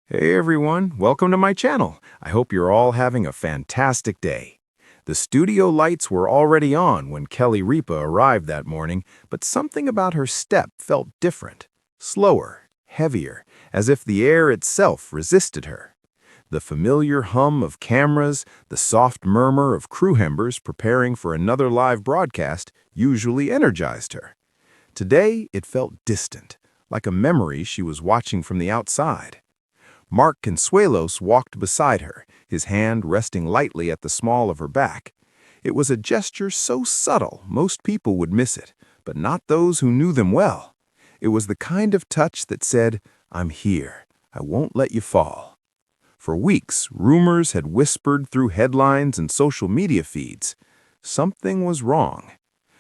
Hey everyone, welcome to my channel. I hope you're all having a fantastic day. The studio lights were already on when Kelly Ripa arrived that morning, but something about her step felt different. Slower, heavier, as if the air itself resisted her. The familiar hum of cameras, the soft murmur of crew members preparing for another live broadcast usually energized her. Today, it felt distant, like a memory she was watching from the outside. Mark Consuelos walked beside her, his hand resting lightly at the small of her back. It was a gesture so subtle most people would miss it, but not those who knew them well. It was the kind of touch that said, "I'm here. I won't let you fall." For weeks, rumors had whispered through headlines and social media feeds. Something was wrong.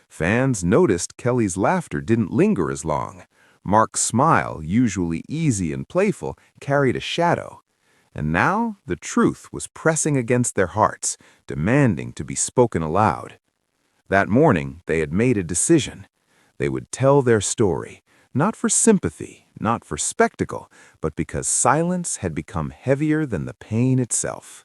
Fans noticed Kelly's laughter didn't linger as long. Mark's smile, usually easy and playful, carried a shadow. And now the truth was pressing against their hearts, demanding to be spoken aloud. That morning, they had made a decision. They would tell their story, not for sympathy, not for spectacle, but because silence had become heavier than the pain itself.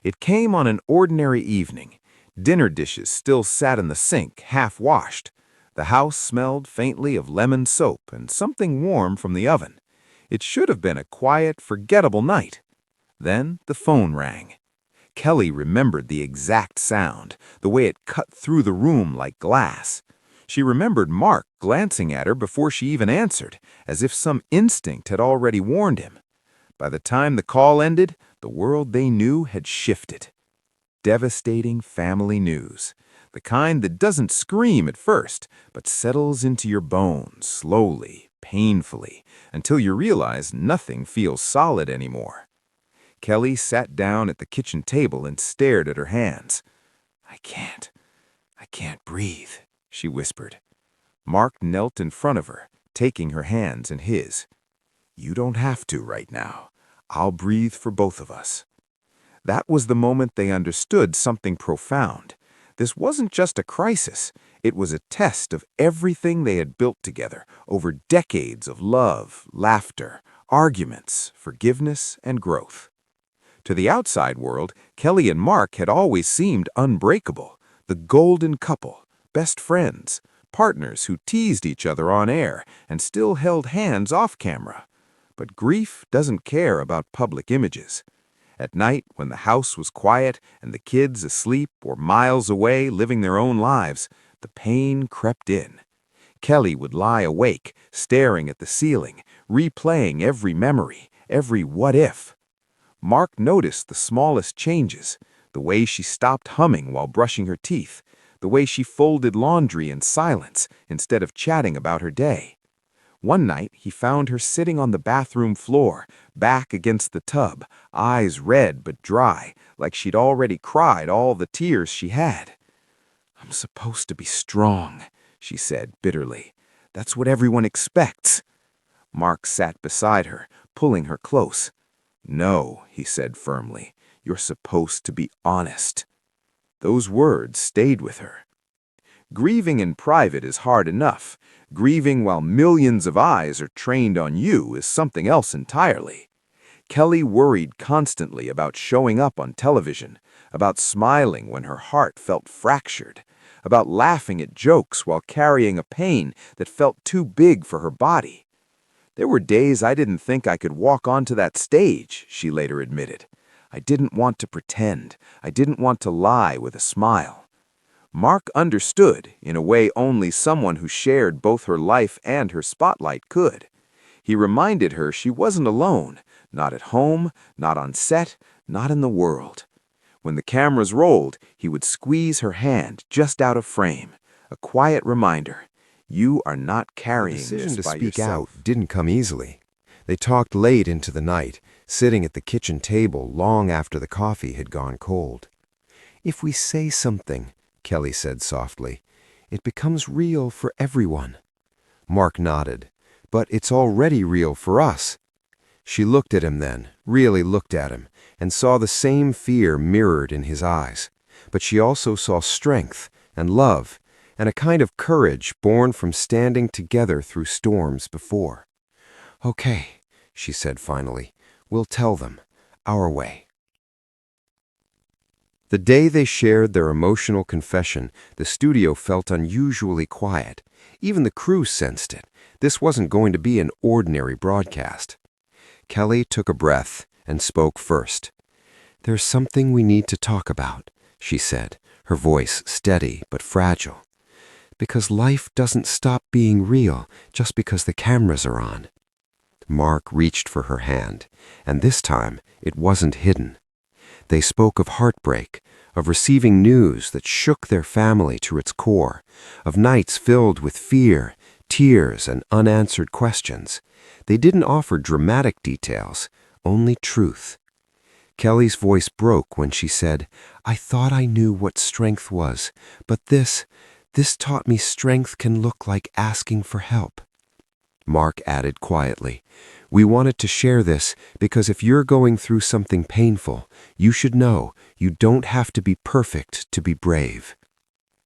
It came on an ordinary evening. Dinner dishes still sat in the sink, half-washed. The house smelled faintly of lemon soap and something warm from the oven. It should have been a quiet, forgettable night. Then the phone rang. Kelly remembered the exact sound, the way it cut through the room like glass. She remembered Mark glancing at her before she even answered, as if some instinct had already warned him. By the time the call ended, the world they knew had shifted. Devastating family news. The kind that doesn't scream at first, but settles into your bones slowly, painfully, until you realize nothing feels solid anymore. Kelly sat down at the kitchen table and stared at her hands. I can't breathe," she whispered. Mark knelt in front of her, taking her hands in his. "You don't have to right now. I'll breathe for both of us." That was the moment they understood something profound. This wasn't just a crisis. It was a test of everything they had built together over decades of love, laughter, arguments, forgiveness, and growth. To the outside world, Kelly and Mark had always seemed unbreakable, the golden couple, best friends, partners who teased each other on air and still held hands off camera. But grief doesn't care about public images. At night, when the house was quiet and the kids asleep or miles away living their own lives, the pain crept in. Kelly would lie awake, staring at the ceiling, replaying every memory, every what if. Mark noticed the smallest changes, the way she stopped humming while brushing her teeth, the way she folded laundry in silence instead of chatting about her day. One night, he found her sitting on the bathroom floor, back against the tub, eyes red but dry, like she'd already cried all the tears she had. "I'm supposed to be strong," she said bitterly. "That's what everyone expects." Mark sat beside her, pulling her close. "No," he said firmly, "you're supposed to be honest." Those words stayed with her. Grieving in private is hard enough. Grieving while millions of eyes are trained on you is something else entirely. Kelly worried constantly about showing up on television, about smiling when her heart felt fractured, about laughing at jokes while carrying a pain that felt too big for her body. "There were days I didn't think I could walk onto that stage," she later admitted. "I didn't want to pretend. I didn't want to lie with a smile." Mark understood, in a way only someone who shared both her life and her spotlight could. He reminded her she wasn't alone, not at home, not on set, not in the world. When the cameras rolled, he would squeeze her hand just out of frame, a quiet reminder, you are not carrying this by yourself. The decision to speak out didn't come easily. They talked late into the night, sitting at the kitchen table long after the coffee had gone cold. "If we say something," Kelly said softly, "it becomes real for everyone." Mark nodded. "But it's already real for us." She looked at him then, really looked at him, and saw the same fear mirrored in his eyes. But she also saw strength and love and a kind of courage born from standing together through storms before. "Okay," she said finally, We'll tell them, our way. The day they shared their emotional confession, the studio felt unusually quiet. Even the crew sensed it. This wasn't going to be an ordinary broadcast. Kelly took a breath and spoke first. "There's something we need to talk about," she said, her voice steady but fragile. "Because life doesn't stop being real just because the cameras are on." Mark reached for her hand, and this time it wasn't hidden. They spoke of heartbreak, of receiving news that shook their family to its core, of nights filled with fear, tears, and unanswered questions. They didn't offer dramatic details, only truth. Kelly's voice broke when she said, "I thought I knew what strength was, but this taught me strength can look like asking for help." Mark added quietly, "We wanted to share this because if you're going through something painful, you should know you don't have to be perfect to be brave."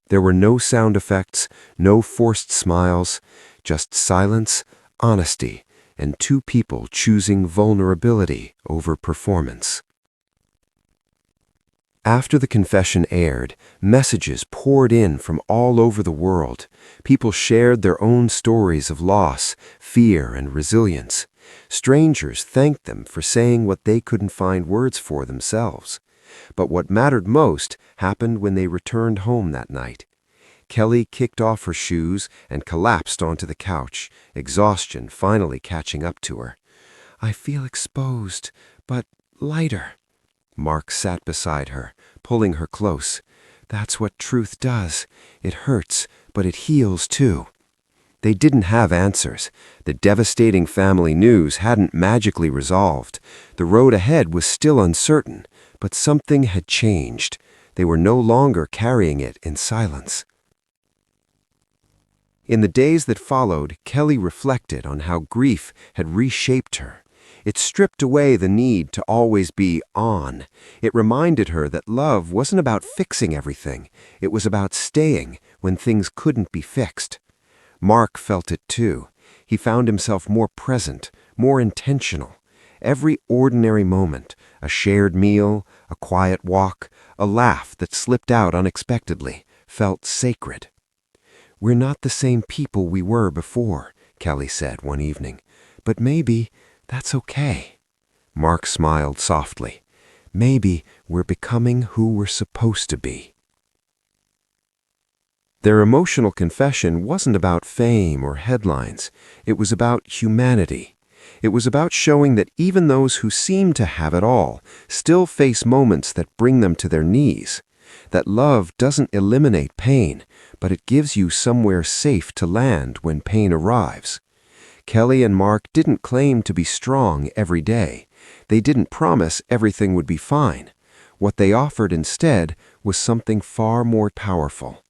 There were no sound effects, no forced smiles, just silence, honesty, and two people choosing vulnerability over performance. After the confession aired, messages poured in from all over the world. People shared their own stories of loss, fear, and resilience. Strangers thanked them for saying what they couldn't find words for themselves. But what mattered most happened when they returned home that night. Kelly kicked off her shoes and collapsed onto the couch, exhaustion finally catching up to her. "I feel exposed, but lighter." Mark sat beside her, pulling her close. "That's what truth does. It hurts, but it heals too." They didn't have answers. The devastating family news hadn't magically resolved. The road ahead was still uncertain, but something had changed. They were no longer carrying it in silence. In the days that followed, Kelly reflected on how grief had reshaped her. It stripped away the need to always be on. It reminded her that love wasn't about fixing everything. It was about staying when things couldn't be fixed. Mark felt it too. He found himself more present, more intentional. Every ordinary moment, a shared meal, a quiet walk, a laugh that slipped out unexpectedly, felt sacred. "We're not the same people we were before," Kelly said one evening. "But maybe that's okay." Mark smiled softly. "Maybe we're becoming who we're supposed to be." Their emotional confession wasn't about fame or headlines. It was about humanity. It was about showing that even those who seem to have it all still face moments that bring them to their knees. That love doesn't eliminate pain, but it gives you somewhere safe to land when pain arrives. Kelly and Mark didn't claim to be strong every day. They didn't promise everything would be fine. What they offered instead was something far more powerful: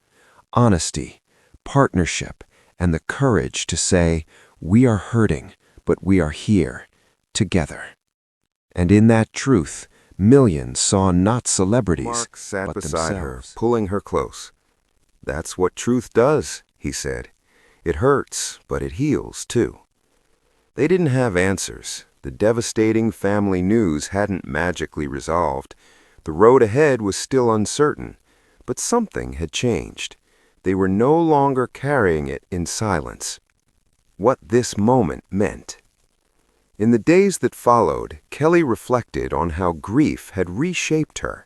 honesty, partnership, and the courage to say, "We are hurting, but we are here, together." And in that truth, millions saw not celebrities, Mark sat but beside themselves. her, pulling her close. "That's what truth does," he said. "It hurts, but it heals too." They didn't have answers. The devastating family news hadn't magically resolved. The road ahead was still uncertain, but something had changed. They were no longer carrying it in silence. What this moment meant. In the days that followed, Kelly reflected on how grief had reshaped her.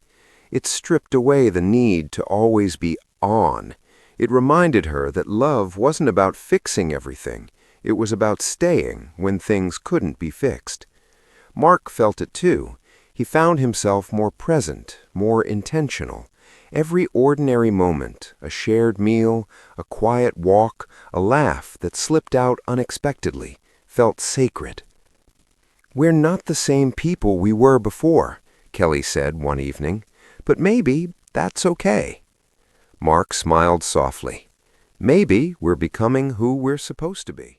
It stripped away the need to always be on. It reminded her that love wasn't about fixing everything. It was about staying when things couldn't be fixed. Mark felt it too. He found himself more present, more intentional. Every ordinary moment, a shared meal, a quiet walk, a laugh that slipped out unexpectedly, felt sacred. "We're not the same people we were before," Kelly said one evening, "but maybe that's okay." Mark smiled softly. "Maybe we're becoming who we're supposed to be."